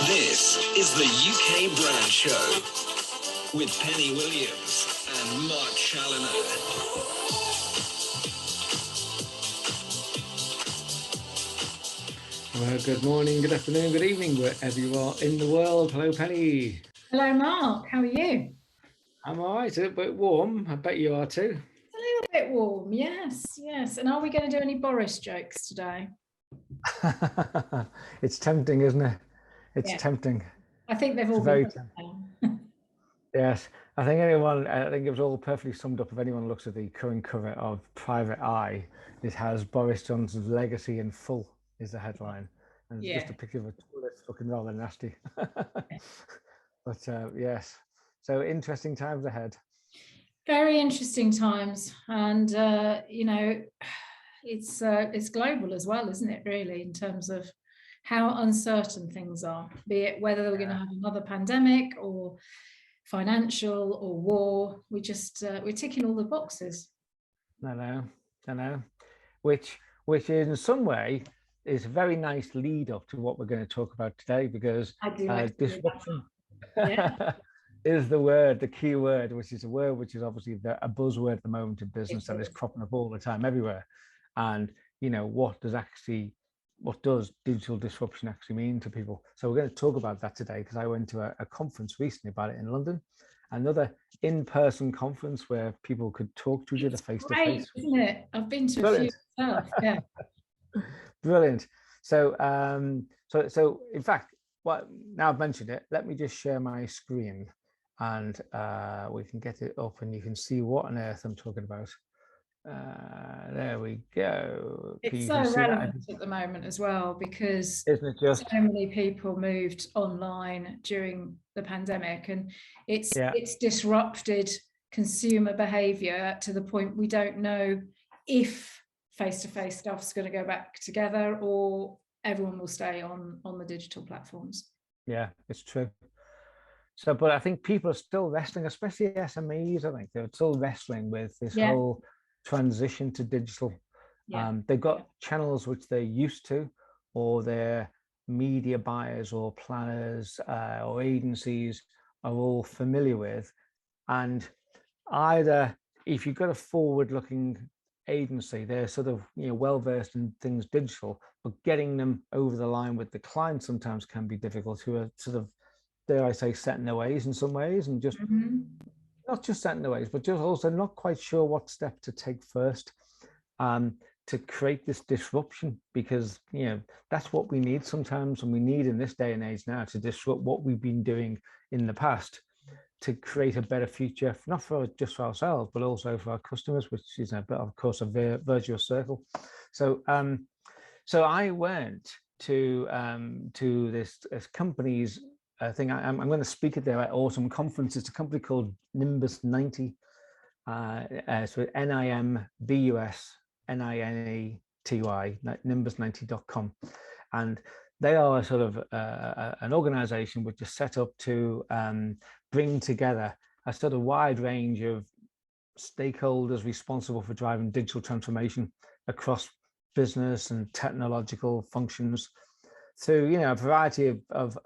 This is the UK Brand Show with Penny Williams and Mark Challoner. Well, good morning, good afternoon, good evening, wherever you are in the world. Hello, Penny. Hello, Mark. How are you? I'm all right. It's a little bit warm. I bet you are too. A little bit warm, yes. And are we going to do any Boris jokes today? It's tempting, isn't it? It's tempting. I think they've all been very tempting. Yes, I think it was all perfectly summed up. If anyone looks at the current cover of Private Eye, it has Boris Johnson's legacy in full is the headline, and it's just a picture of a toilet looking rather nasty. But yes, so interesting times ahead. Very interesting times, and it's global as well, isn't it? Really, in terms of how uncertain things are, be it whether we're going to have another pandemic or financial or war. We're ticking all the boxes. I know, which in some way is a very nice lead up to what we're going to talk about today, because disruption is the key word, which is a word which is obviously a buzzword at the moment in business that is cropping up all the time everywhere. And what does digital disruption actually mean to people? So we're going to talk about that today, because I went to a conference recently about it in London, another in-person conference where people could talk to each other face to face. Isn't it? I've been to a few myself. Yeah. Brilliant. So so in fact, now I've mentioned it, let me just share my screen, and we can get it up and you can see what on earth I'm talking about. There we go. It's so relevant at the moment as well, because isn't it just so many people moved online during the pandemic, and it's disrupted consumer behavior to the point we don't know if face-to-face stuff's going to go back together or everyone will stay on the digital platforms. Yeah, it's true. So, but I think people are still wrestling, especially SMEs. I think they're still wrestling with this whole transition to digital. They've got channels which they're used to, or their media buyers or planners or agencies are all familiar with. And either if you've got a forward-looking agency, they're sort of well versed in things digital, but getting them over the line with the client sometimes can be difficult, who are sort of, dare I say, set in their ways in some ways, and just not just set in their ways, but just also not quite sure what step to take first to create this disruption, because that's what we need sometimes, and we need in this day and age now to disrupt what we've been doing in the past to create a better future, not just for ourselves, but also for our customers, which is of course a virtuous circle. So so I went to this company's thing. I'm going to speak at their autumn conference. It's a company called Nimbus 90. So NIMBUS NINETY, nimbus90.com, and they are a sort of an organization which is set up to bring together a sort of wide range of stakeholders responsible for driving digital transformation across business and technological functions through a variety of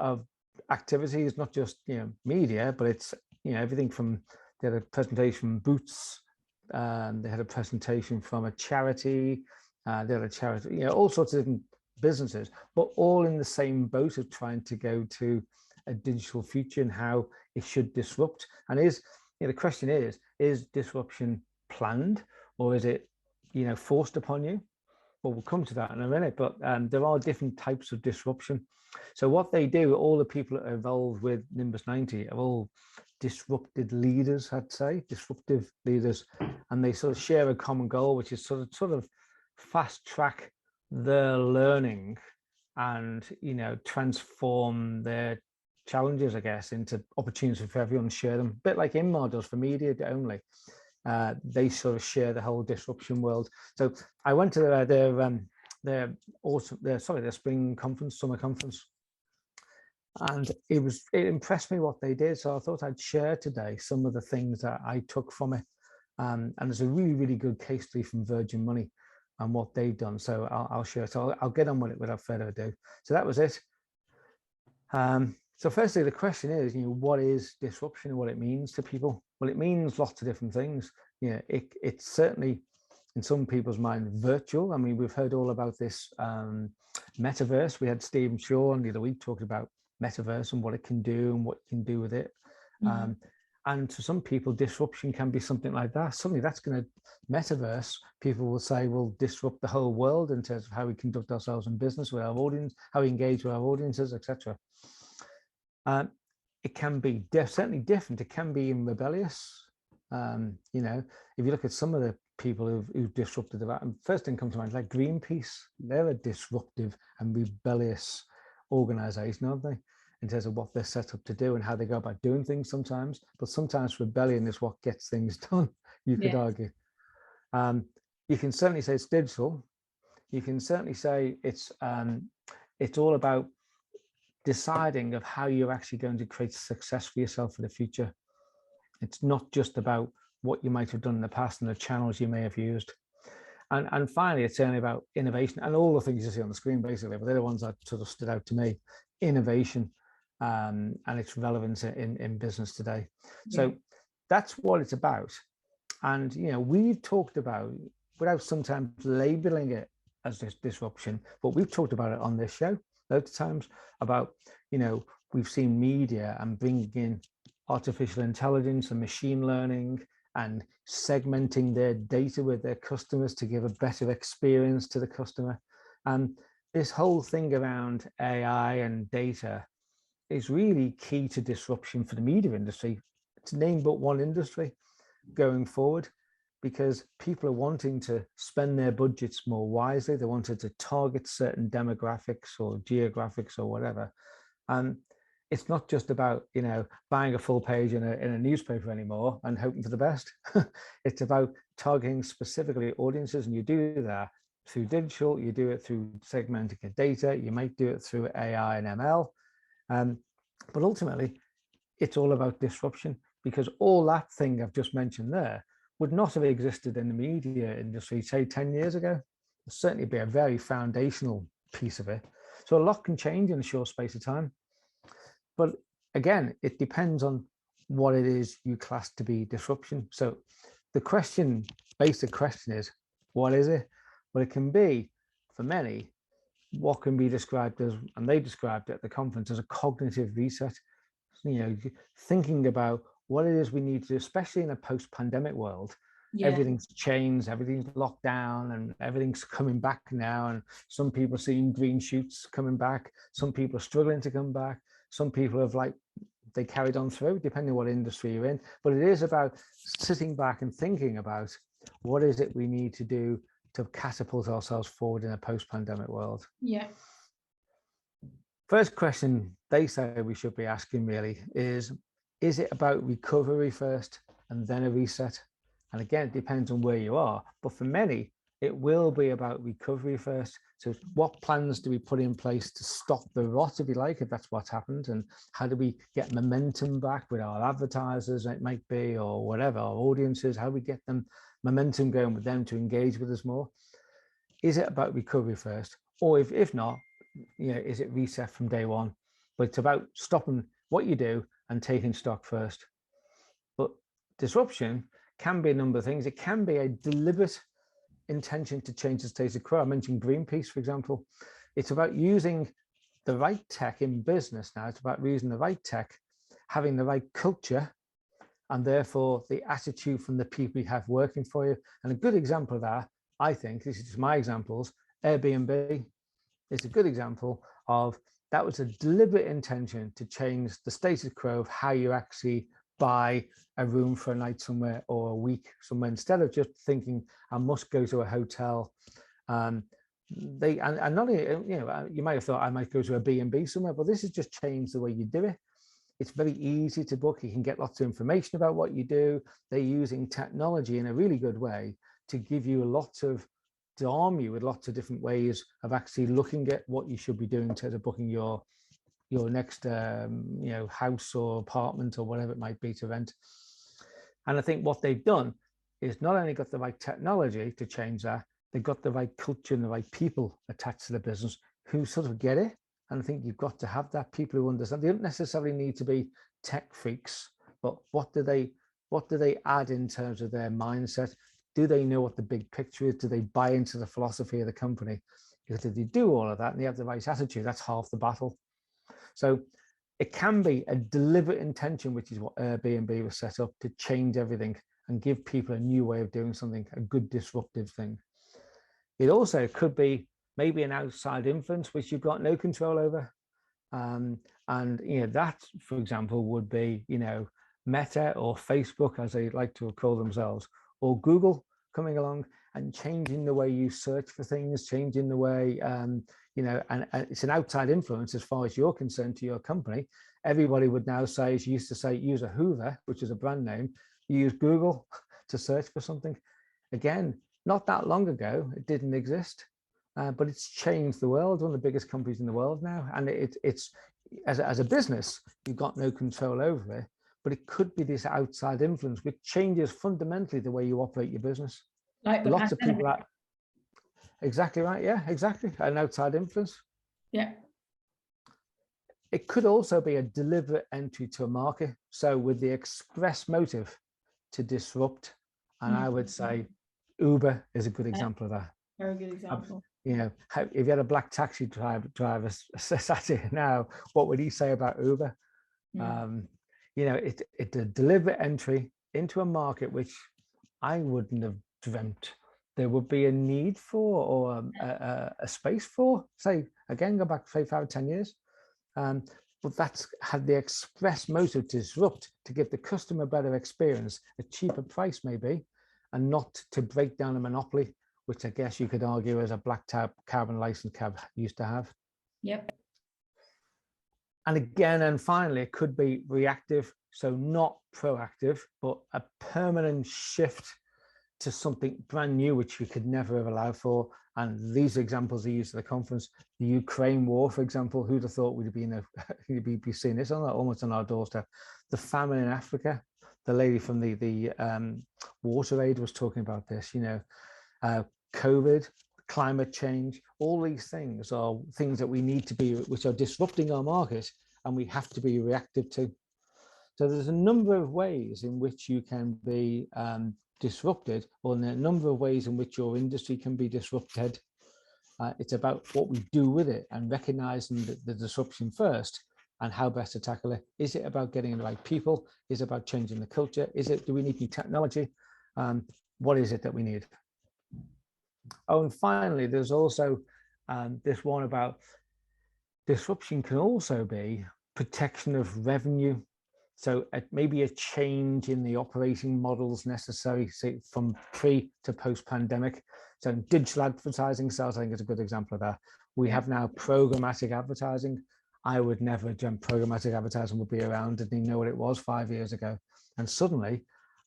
activities, not just media, but it's everything from, they had a presentation from Boots, they had a presentation from a charity, they had a charity, all sorts of different businesses, but all in the same boat of trying to go to a digital future and how it should disrupt. And the question is disruption planned, or is it forced upon you? Well, we'll come to that in a minute, but there are different types of disruption. So what they do, all the people that are involved with Nimbus 90 are all disrupted leaders, I'd say, disruptive leaders, and they sort of share a common goal, which is sort of fast track their learning and transform their challenges, I guess, into opportunities for everyone to share them, a bit like Inmar does for media only. They sort of share the whole disruption world. So I went to their spring conference, summer conference, and it impressed me what they did. So I thought I'd share today some of the things that I took from it. And there's a really, really good case study from Virgin Money and what they've done. So I'll share. So I'll get on with it without further ado. So that was it. So firstly, the question is, what is disruption and what it means to people? Well, it means lots of different things. It's certainly in some people's mind virtual. I mean, we've heard all about this metaverse. We had Stephen Shaw on the other week talking about metaverse and what it can do and what you can do with it. And to some people, disruption can be something like that. Suddenly that's going to, metaverse, people will say, will disrupt the whole world in terms of how we conduct ourselves in business with our audience, how we engage with our audiences, etc. It can be certainly different. It can be rebellious. If you look at some of the people who've disrupted the first thing comes to mind, like Greenpeace. They're a disruptive and rebellious organization, aren't they? In terms of what they're set up to do and how they go about doing things sometimes. But sometimes rebellion is what gets things done, you could argue. You can certainly say it's digital. You can certainly say it's all about deciding of how you're actually going to create success for yourself for the future. It's not just about what you might have done in the past and the channels you may have used. And finally, it's certainly about innovation and all the things you see on the screen, basically, but they're the ones that sort of stood out to me. Innovation and its relevance in business today. So that's what it's about. And, we've talked about, without sometimes labeling it as this disruption, but we've talked about it on this show loads of times about, we've seen media and bringing in artificial intelligence and machine learning and segmenting their data with their customers to give a better experience to the customer. And this whole thing around AI and data is really key to disruption for the media industry. It's name but one industry going forward, because people are wanting to spend their budgets more wisely. They wanted to target certain demographics or geographics or whatever. And it's not just about, buying a full page in a newspaper anymore and hoping for the best. It's about targeting specifically audiences, and you do that through digital, you do it through segmenting your data, you might do it through AI and ML. But ultimately, it's all about disruption, because all that thing I've just mentioned there would not have existed in the media industry, say 10 years ago. It'll certainly be a very foundational piece of it. So a lot can change in a short space of time. But again, it depends on what it is you class to be disruption. So the basic question is, what is it? Well, it can be, for many, what can be described as, and they described it at the conference, as a cognitive reset. Thinking about what it is we need to do, especially in a post-pandemic world. Everything's changed, everything's locked down, and everything's coming back now. And some people are seeing green shoots coming back. Some people are struggling to come back. Some people have they carried on through, depending on what industry you're in. But it is about sitting back and thinking about what is it we need to do to catapult ourselves forward in a post-pandemic world. First question they say we should be asking really is it about recovery first and then a reset? And again, it depends on where you are, but for many, it will be about recovery first. So what plans do we put in place to stop the rot, if you like, if that's what's happened? And how do we get momentum back with our advertisers, it might be, or whatever, our audiences, how do we get them momentum going with them to engage with us more? Is it about recovery first? Or if not, is it reset from day one? But it's about stopping what you do and taking stock first. But disruption can be a number of things. It can be a deliberate intention to change the status quo. I mentioned Greenpeace, for example. It's about using the right tech in business now. It's about using the right tech, having the right culture, and therefore the attitude from the people you have working for you. And a good example of that, I think, this is just my examples, Airbnb is a good example of that was a deliberate intention to change the status quo of how you actually buy a room for a night somewhere or a week somewhere. Instead of just thinking I must go to a hotel, and not only, you might have thought I might go to a B&B somewhere, but this has just changed the way you do it. It's very easy to book. You can get lots of information about what you do. They're using technology in a really good way to give you to arm you with lots of different ways of actually looking at what you should be doing in terms of booking your next house or apartment or whatever it might be to rent. And I think what they've done is not only got the right technology to change that, they've got the right culture and the right people attached to the business who sort of get it And I think you've got to have that people who understand. They don't necessarily need to be tech freaks, but what do they add in terms of their mindset? Do they know what the big picture is? Do they buy into the philosophy of the company? Because if they do all of that and they have the right attitude, that's half the battle. So it can be a deliberate intention, which is what Airbnb was set up to change everything and give people a new way of doing something, a good disruptive thing. It also could be maybe an outside influence, which you've got no control over. And, that, for example, would be, Meta or Facebook, as they like to call themselves, or Google coming along and changing the way you search for things, changing the way, and it's an outside influence as far as you're concerned to your company. Everybody would now say, as you used to say, use a Hoover, which is a brand name, you use Google to search for something. Again, not that long ago, it didn't exist, but it's changed the world, one of the biggest companies in the world now. And it's as a business, you've got no control over it, but it could be this outside influence, which changes fundamentally the way you operate your business. Like the lots pandemic. of people exactly right. Yeah, exactly. An outside influence. Yeah. It could also be a deliberate entry to a market. So with the express motive to disrupt. And I would say Uber is a good example of that. Very good example. If you had a black taxi driver sat here now, what would he say about Uber? It's a deliberate entry into a market which I wouldn't have dreamt there would be a need for, or a space for, say, again, go back, say, 5 or 10 years. But that's had the express motive to disrupt, to give the customer a better experience, a cheaper price maybe, and not to break down a monopoly, which I guess you could argue as a black tab carbon license cab used to have. Yep. And again, and finally, it could be reactive, so not proactive, but a permanent shift to something brand new, which we could never have allowed for. And these examples are used at the conference. The Ukraine war, for example, who'd have thought we'd be seeing this almost on our doorstep? The famine in Africa. The lady from the Water Aid was talking about this. COVID, climate change. All these things are things that we need to be, which are disrupting our market, and we have to be reactive to. So there's a number of ways in which you can be disrupted, or in a number of ways in which your industry can be disrupted. It's about what we do with it and recognizing the disruption first and how best to tackle it. Is it about getting the right people? Is it about changing the culture? Do we need new technology? What is it that we need? Oh, and finally, there's also this one about disruption can also be protection of revenue. So maybe a change in the operating models necessary, say, from pre to post-pandemic. So digital advertising sales, I think, is a good example of that. We have now programmatic advertising. I would never have dreamt programmatic advertising would be around, didn't even know what it was 5 years ago. And suddenly,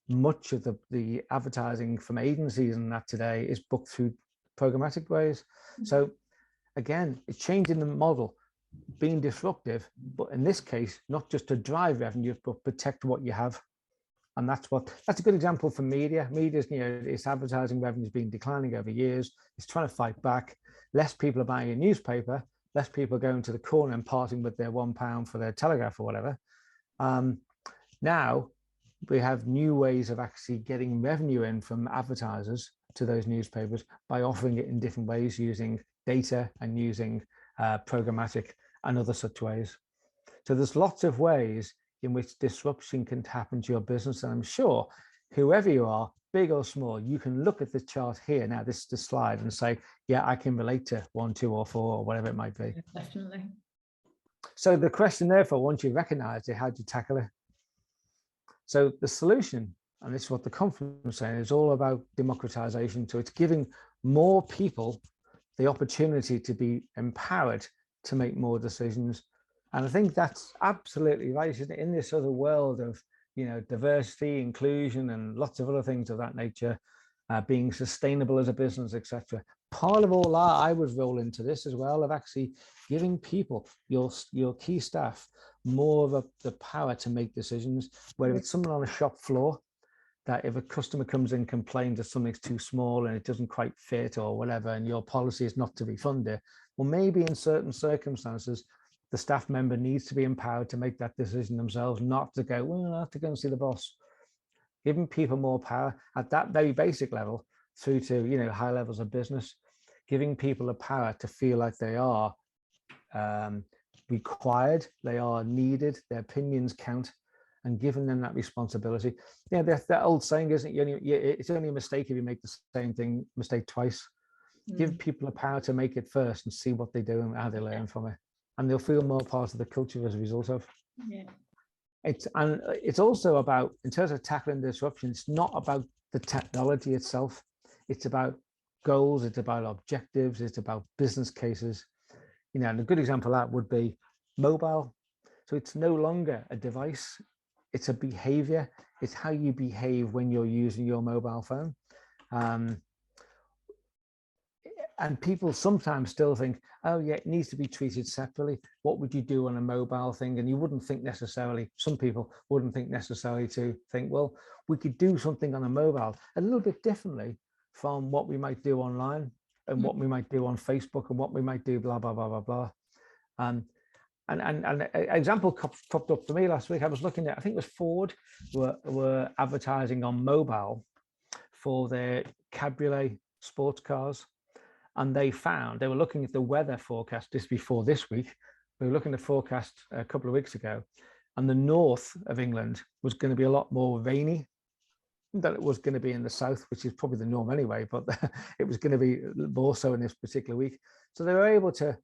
much of the advertising from agencies and that today is booked through programmatic ways. So again, it's changing the model, being disruptive, but in this case, not just to drive revenue, but protect what you have. And that's a good example for media. Media's, its advertising revenue has been declining over years. It's trying to fight back. Less people are buying a newspaper, less people are going to the corner and parting with their £1 for their Telegraph or whatever. Now we have new ways of actually getting revenue in from advertisers to those newspapers by offering it in different ways, using data and using programmatic and other such ways. So there's lots of ways in which disruption can happen to your business. And I'm sure whoever you are, big or small, you can look at the chart here now, this slide, and say, yeah, I can relate to 1, 2, or 4, or whatever it might be. Definitely. So the question, therefore, once you recognize it, how do you tackle it? So the solution, and this is what the conference is saying, is all about democratization. So it's giving more people the opportunity to be empowered to make more decisions. And I think that's absolutely right, isn't it? In this sort of world of, diversity, inclusion, and lots of other things of that nature, being sustainable as a business, etc. Part of all that, I would roll into this as well, of actually giving people, your key staff, more of the power to make decisions, whether it's someone on a shop floor that if a customer comes in, complains that something's too small and it doesn't quite fit or whatever, and your policy is not to refund it, well, maybe in certain circumstances, the staff member needs to be empowered to make that decision themselves, not to go, well, I have to go and see the boss. Giving people more power at that very basic level through to, you know, high levels of business, giving people the power to feel like they are required, they are needed, their opinions count, and giving them that responsibility. Yeah, that old saying, isn't it? It's only a mistake if you make the same mistake twice. Give people the power to make it first and see what they do and how they learn from it, and they'll feel more part of the culture as a result of. Yeah. It's also about, in terms of tackling disruption, it's not about the technology itself. It's about goals. It's about objectives. It's about business cases. You know, and a good example of that would be mobile. So it's no longer a device. It's a behavior. It's how you behave when you're using your mobile phone. And people sometimes still think, oh yeah, it needs to be treated separately. What would you do on a mobile thing? And you wouldn't think necessarily, some people wouldn't think necessarily to think, well, we could do something on a mobile a little bit differently from what we might do online and what we might do on Facebook and what we might do blah, blah, blah, blah, blah. And an example popped up for me last week. I was looking at, I think it was Ford were advertising on mobile for their cabriolet sports cars. And they were looking at the weather forecast just before this week. We were looking at the forecast a couple of weeks ago, and the north of England was going to be a lot more rainy than it was going to be in the south, which is probably the norm anyway, but it was going to be more so in this particular week. So they were able to,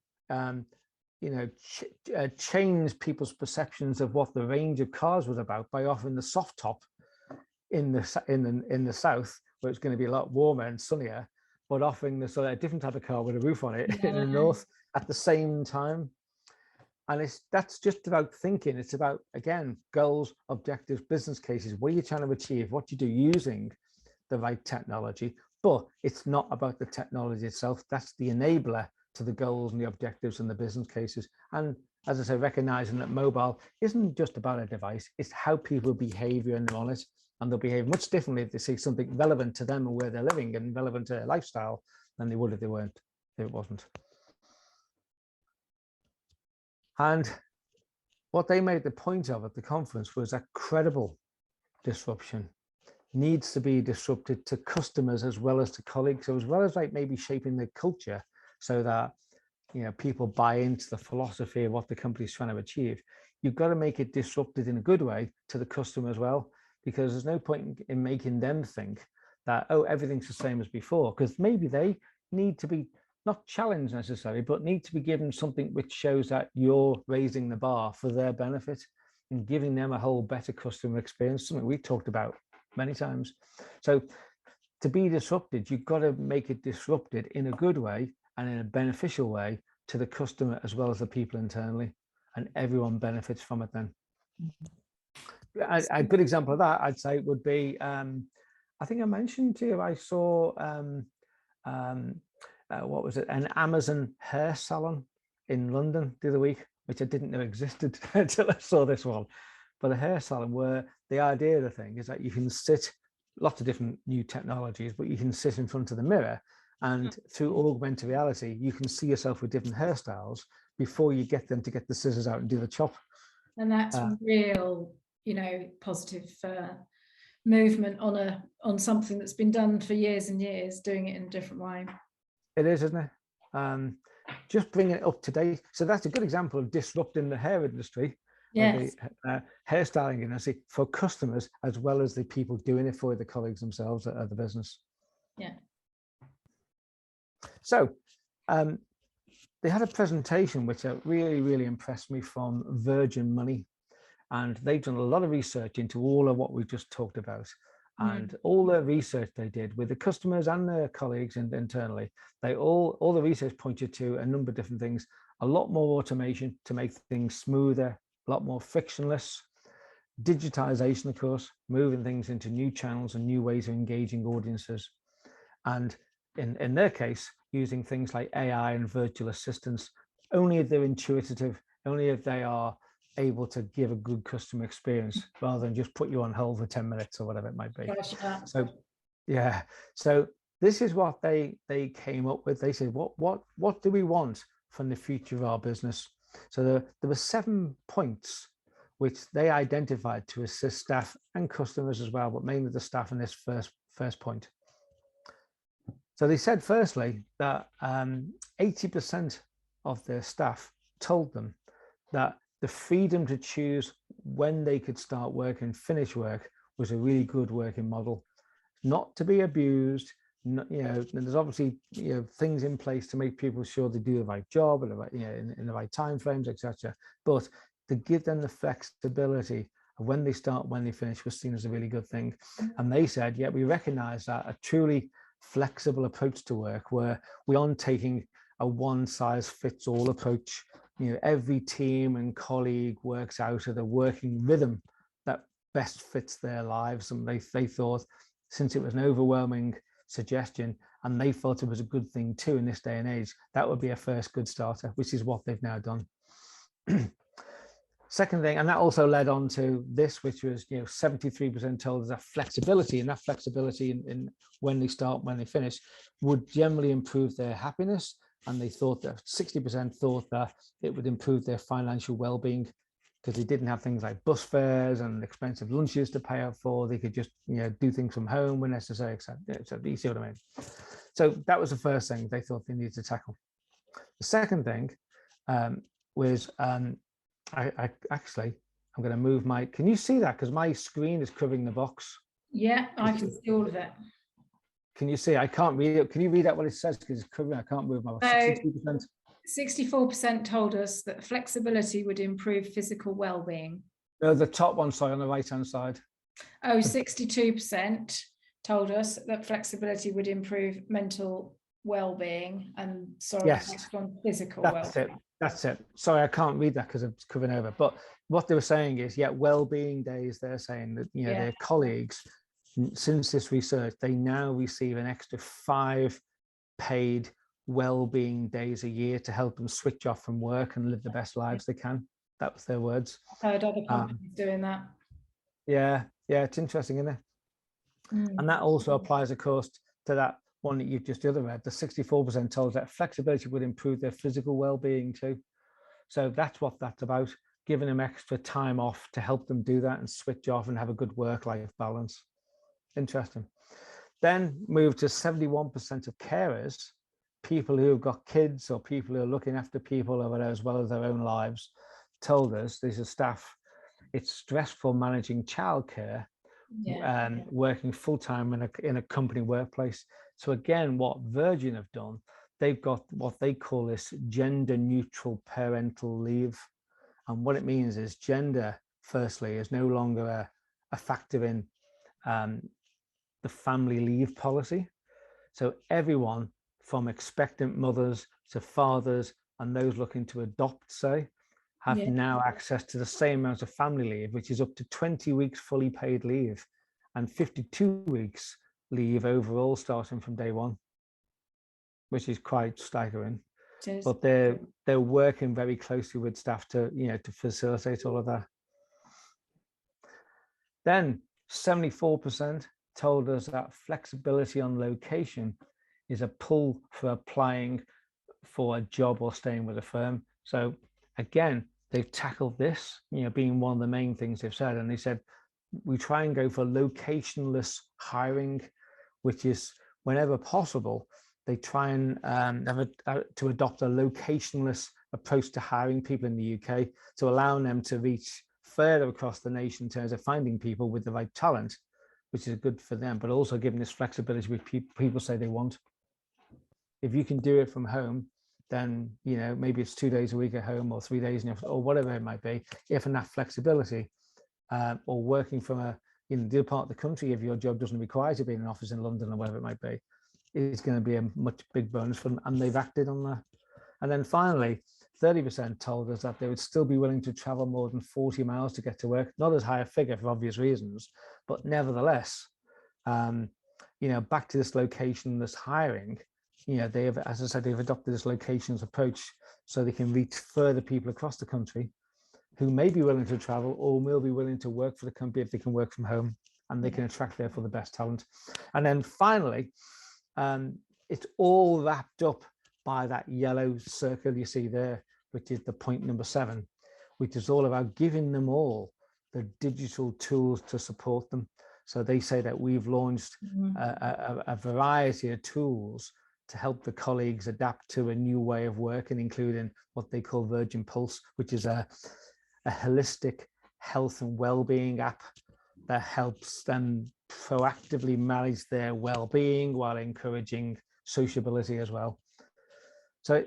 change people's perceptions of what the range of cars was about by offering the soft top in the south, where it's going to be a lot warmer and sunnier, but offering the sort of a different type of car with a roof on it in the north at the same time. And that's just about thinking. It's about, again, goals, objectives, business cases, what you're trying to achieve, what you do using the right technology. But it's not about the technology itself. That's the enabler to the goals and the objectives and the business cases. And as I say, recognizing that mobile isn't just about a device, it's how people behave when they're on it. And they'll behave much differently if they see something relevant to them and where they're living and relevant to their lifestyle than they would if it wasn't. And what they made the point of at the conference was that credible disruption needs to be disrupted to customers as well as to colleagues, so as well as like maybe shaping the culture so that, you know, people buy into the philosophy of what the company's trying to achieve. You've got to make it disrupted in a good way to the customer as well, because there's no point in making them think that, oh, everything's the same as before, because maybe they need to be not challenged necessarily, but need to be given something which shows that you're raising the bar for their benefit and giving them a whole better customer experience, something we've talked about many times. So to be disrupted, you've got to make it disrupted in a good way and in a beneficial way to the customer as well as the people internally, and everyone benefits from it then. A good example of that, I'd say, would be, I think I mentioned to you, I saw, what was it, an Amazon hair salon in London the other week, which I didn't know existed until I saw this one. But a hair salon where the idea of the thing is that you can sit, lots of different new technologies, but you can sit in front of the mirror and through augmented reality, you can see yourself with different hairstyles before you get them to get the scissors out and do the chop. And that's real, positive movement on something that's been done for years and years, doing it in a different way. It is, isn't it? Just bringing it up to date. So that's a good example of disrupting the hair industry, yes, the hairstyling industry for customers as well as the people doing it for the colleagues themselves at the business. Yeah. So they had a presentation which really, really impressed me from Virgin Money. And they've done a lot of research into all of what we've just talked about. And all the research they did with the customers and their colleagues and internally, all the research pointed to a number of different things, a lot more automation to make things smoother, a lot more frictionless, digitization, of course, moving things into new channels and new ways of engaging audiences. And in their case, using things like AI and virtual assistants, only if they're intuitive, only if they are able to give a good customer experience rather than just put you on hold for 10 minutes or whatever it might be. So yeah, so this is what they came up with. They said, what do we want from the future of our business? So there were 7 points which they identified to assist staff and customers as well, but mainly the staff in this first point. So they said, firstly, that 80% of their staff told them that the freedom to choose when they could start work and finish work was a really good working model, not to be abused. Not, and there's obviously things in place to make people sure they do the right job and the right, in the right time frames, etc. But to give them the flexibility of when they start, when they finish, was seen as a really good thing. And they said, yeah, we recognize that a truly flexible approach to work, where we aren't taking a one-size-fits-all approach. Every team and colleague works out of the working rhythm that best fits their lives. And they thought, since it was an overwhelming suggestion and they thought it was a good thing too in this day and age, that would be a first good starter, which is what they've now done. Second thing, and that also led on to this, which was 73% told us that flexibility, and that flexibility in when they start, when they finish, would generally improve their happiness. And they thought that 60% thought that it would improve their financial well-being, because they didn't have things like bus fares and expensive lunches to pay out for. They could just do things from home when necessary, etc. So you see what I mean? So that was the first thing they thought they needed to tackle. The second thing was I actually, I'm going to move my, can you see that? Because my screen is covering the box. Yeah, I can see all of it. Can you see? I can't read it. Can you read out what it says? Because it's covering, I can't move my 62%. 64% told us that flexibility would improve physical well-being. No, the top one, sorry, on the right-hand side. Oh, 62% told us that flexibility would improve mental well-being, and sorry, yes, on physical well-being. That's it. Sorry, I can't read that because it's covering over. But what they were saying is, well-being days, they're saying that, their colleagues, since this research, they now receive an extra 5 paid well-being days a year to help them switch off from work and live the best lives they can. That was their words. I've heard other companies doing that. Yeah, it's interesting, isn't it? And that also applies, of course, to that one that you've just the other read. The 64% told us that flexibility would improve their physical well-being too. So that's what that's about, giving them extra time off to help them do that and switch off and have a good work-life balance. Interesting. Then move to 71% of carers, people who have got kids or people who are looking after people over there as well as their own lives, told us, these are staff, it's stressful managing childcare, working full-time in a company workplace. So again, what Virgin have done, they've got what they call this gender neutral parental leave. And what it means is gender, firstly, is no longer a factor in the family leave policy. So everyone from expectant mothers to fathers and those looking to adopt, say, have now access to the same amount of family leave, which is up to 20 weeks fully paid leave and 52 weeks leave overall starting from day one, which is quite staggering. But they're working very closely with staff to to facilitate all of that. Then 74% told us that flexibility on location is a pull for applying for a job or staying with a firm. So again, they've tackled this, being one of the main things they've said. And they said, we try and go for locationless hiring, which is whenever possible, they try and to adopt a locationless approach to hiring people in the UK, to allowing them to reach further across the nation in terms of finding people with the right talent, which is good for them, but also giving this flexibility which people say they want. If you can do it from home, then maybe it's 2 days a week at home or 3 days in the office or whatever it might be. If enough flexibility, or working from the other part of the country, if your job doesn't require to be in an office in London or whatever it might be, it's going to be a much big bonus for them, and they've acted on that. And then finally, 30% told us that they would still be willing to travel more than 40 miles to get to work. Not as high a figure for obvious reasons, but nevertheless, back to this locationless hiring, they have, as I said, they've adopted this locations approach so they can reach further people across the country who may be willing to travel or will be willing to work for the company if they can work from home, and they can attract therefore the best talent. And then finally, it's all wrapped up by that yellow circle you see there, which is the point number 7, which is all about giving them all the digital tools to support them. So they say that we've launched a variety of tools to help the colleagues adapt to a new way of working, including what they call Virgin Pulse, which is a holistic health and well-being app that helps them proactively manage their well-being while encouraging sociability as well. So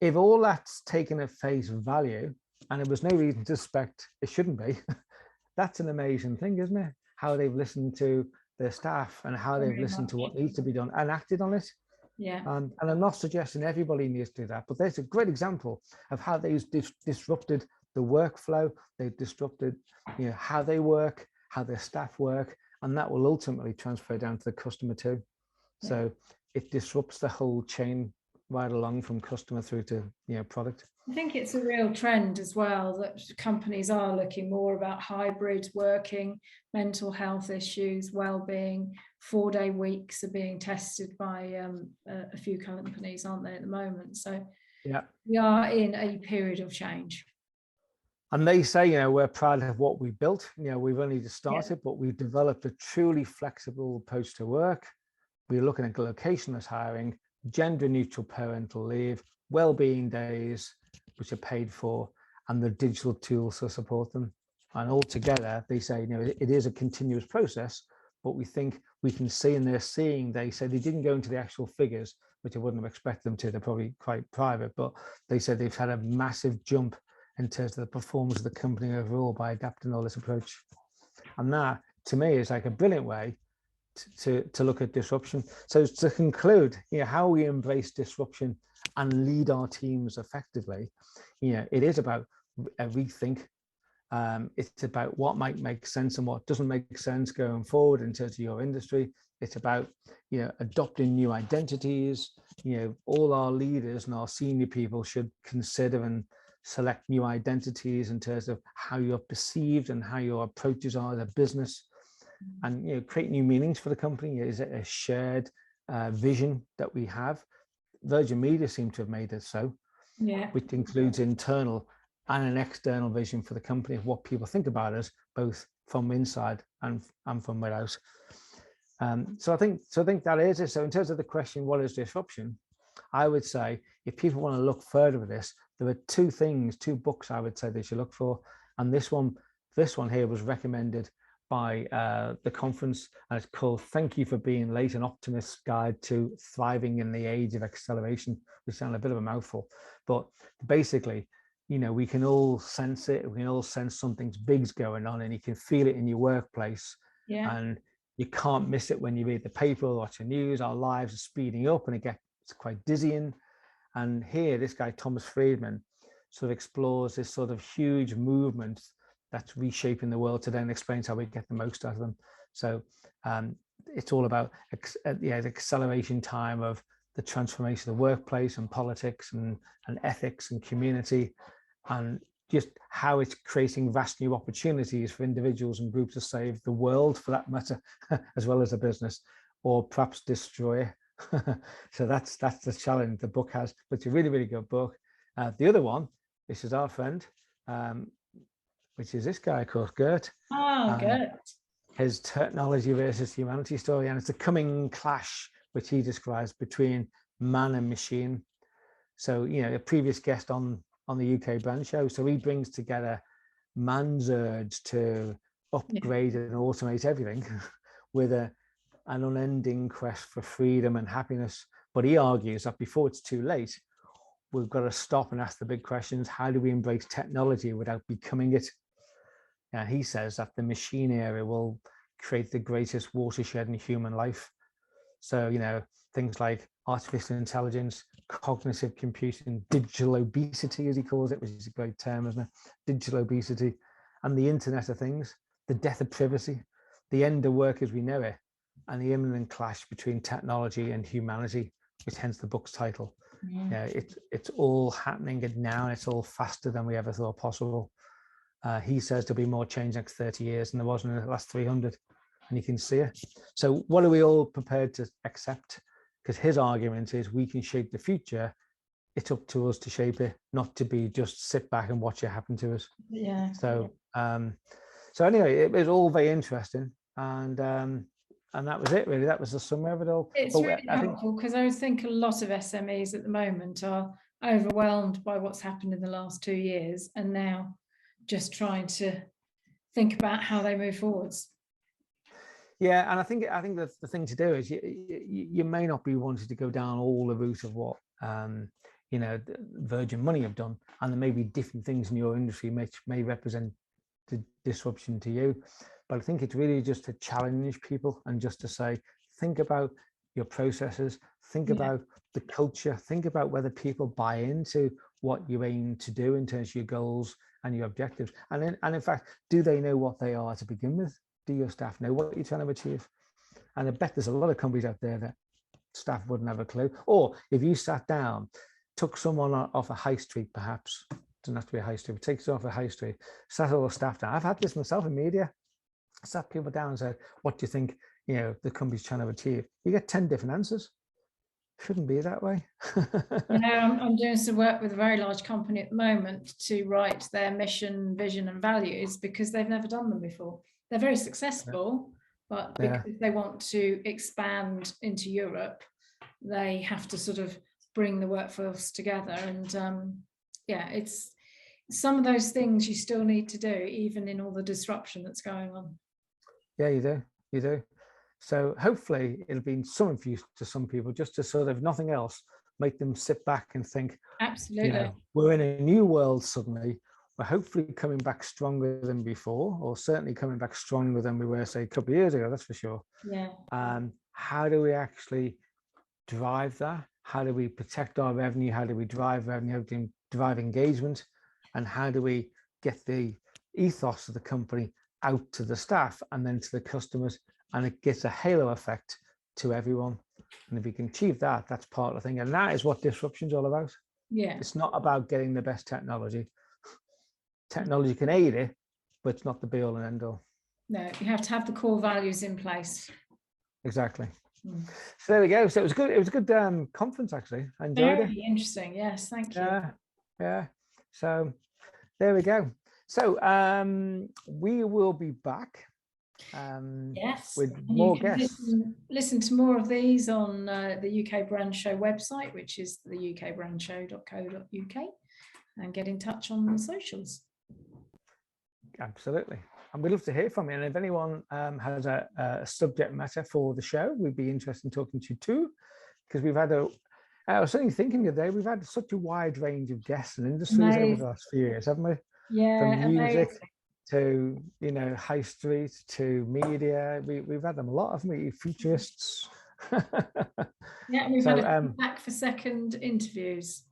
if all that's taken at face value, and there was no reason to suspect it shouldn't be, that's an amazing thing, isn't it? How they've listened to their staff and how they've listened to what needs to be done and acted on it. Yeah. And I'm not suggesting everybody needs to do that, but there's a great example of how they've disrupted the workflow. They've disrupted, how they work, how their staff work, and that will ultimately transfer down to the customer too. So it disrupts the whole chain right along from customer through to product. I think it's a real trend as well that companies are looking more about hybrid working, mental health issues, well-being. 4-day weeks are being tested by a few companies, aren't they, at the moment? So yeah, we are in a period of change. And they say, we're proud of what we built. We've only just started, but we've developed a truly flexible approach to work. We're looking at locationless hiring, gender neutral parental leave, well-being days, which are paid for, and the digital tools to support them. And altogether, they say, it is a continuous process, but we think we can see, and they're seeing, they say they didn't go into the actual figures, which I wouldn't have expected them to. They're probably quite private, but they said they've had a massive jump in terms of the performance of the company overall by adapting all this approach. And that, to me, is like a brilliant way to look at disruption. So to conclude, how we embrace disruption and lead our teams effectively, it is about a rethink. It's about what might make sense and what doesn't make sense going forward in terms of your industry. It's about, adopting new identities. All our leaders and our senior people should consider and select new identities in terms of how you're perceived and how your approaches are as a business, and create new meanings for the company. Is it a shared vision that we have? Virgin Media seem to have made it so, which includes internal and an external vision for the company of what people think about us, both from inside and from without. So I think that is it. So in terms of the question, what is disruption? I would say if people want to look further at this, there are two books I would say they should look for. And this one here was recommended by the conference, and it's called Thank You for Being Late, an Optimist's Guide to Thriving in the Age of Acceleration, which sounds a bit of a mouthful. But basically, we can all sense it. We can all sense something's big's going on, and you can feel it in your workplace. Yeah. And you can't miss it when you read the paper or watch the news. Our lives are speeding up and it gets quite dizzying. And here, this guy, Thomas Friedman, sort of explores this sort of huge movement that's reshaping the world today and explains how we get the most out of them. So it's all about the acceleration time of the transformation of the workplace and politics and ethics and community, and just how it's creating vast new opportunities for individuals and groups to save the world, for that matter, as well as a business, or perhaps destroy it. So that's the challenge the book has, but it's a really, really good book. The other one, this is our friend, which is this guy called Gert. Oh, Gert. His Technology versus Humanity story, and it's a coming clash, which he describes, between man and machine. So, a previous guest on the UK Brand Show, so he brings together man's urge to upgrade and automate everything with an unending quest for freedom and happiness. But he argues that before it's too late, we've got to stop and ask the big questions. How do we embrace technology without becoming it? And he says that the machine era will create the greatest watershed in human life. So, things like artificial intelligence, cognitive computing, digital obesity, as he calls it, which is a great term, isn't it? Digital obesity, and the Internet of Things, the death of privacy, the end of work as we know it, and the imminent clash between technology and humanity, which hence the book's title. It's all happening now, and it's all faster than we ever thought possible. he says there'll be more change next 30 years than there was in the last 300, and you can see it. So what are we all prepared to accept? Because his argument is we can shape the future. It's up to us to shape it, not to be just sit back and watch it happen to us. Yeah. So so anyway, it was all very interesting, and that was it really. That was the summary of it all. It's really helpful, because I think a lot of SMEs at the moment are overwhelmed by what's happened in the last 2 years, and now just trying to think about how they move forwards. Yeah, and I think that the thing to do is you may not be wanting to go down all the route of what you know, Virgin Money have done, and there may be different things in your industry which may represent the disruption to you. But I think it's really just to challenge people and just to say, think about your processes, think about the culture, think about whether people buy into what you aim to do in terms of your goals and your objectives. And in fact, do they know what they are to begin with? Do your staff know what you're trying to achieve? And I bet there's a lot of companies out there that staff wouldn't have a clue. Or if you sat down, took someone off a high street, perhaps, doesn't have to be a high street, but take someone off a high street, sat all the staff down. I've had this myself in media. Sat people down and said, what do you think, you know, the company's trying to achieve? You get 10 different answers. Shouldn't be that way. I'm doing some work with a very large company at the moment to write their mission, vision and values, because they've never done them before. They're very successful, but because they want to expand into Europe, they have to sort of bring the workforce together. And it's some of those things you still need to do, even in all the disruption that's going on. Yeah, you do. So hopefully it'll be some use to some people, just to sort of, nothing else, make them sit back and think, absolutely, you know, we're in a new world suddenly. We're hopefully coming back stronger than before, or certainly coming back stronger than we were, say, a couple of years ago, that's for sure. Yeah. How do we actually drive that? How do we protect our revenue? How do we drive revenue? How do we drive engagement? And how do we get the ethos of the company out to the staff and then to the customers? And it gets a halo effect to everyone. And if we can achieve that, that's part of the thing. And that is what disruption is all about. Yeah. It's not about getting the best technology. Technology can aid it, but it's not the be all and end all. No, you have to have the core values in place. Exactly. So there we go. So it was good. It was a good conference, actually. I enjoyed it. Very interesting. Yes, thank you. Yeah. So there we go. So we will be back. Yes, with more guests. Listen to more of these on the UK Brand Show website, which is the ukbrandshow.co.uk, and get in touch on the socials. Absolutely. And we'd love to hear from you. And if anyone has a subject matter for the show, we'd be interested in talking to you too, because we've had I was certainly thinking the other day, we've had such a wide range of guests and industries over the last few years, haven't we? Yeah. From music to, you know, high street to media. We've had them a lot, haven't we? Futurists. Yeah, we've had a back for second interviews.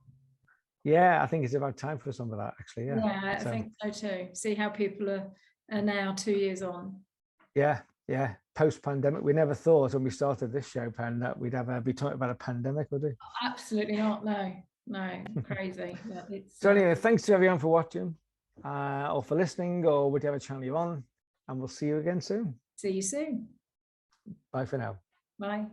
Yeah, I think it's about time for some of that, actually. Yeah, I think so too. See how people are now 2 years on. Yeah. Post-pandemic, we never thought when we started this show, Pen, that we'd ever be talking about a pandemic, would we? Absolutely not. No, crazy. So anyway, thanks to everyone for watching, or for listening, or whichever channel you're on, and we'll see you again soon. See you soon. Bye for now. Bye.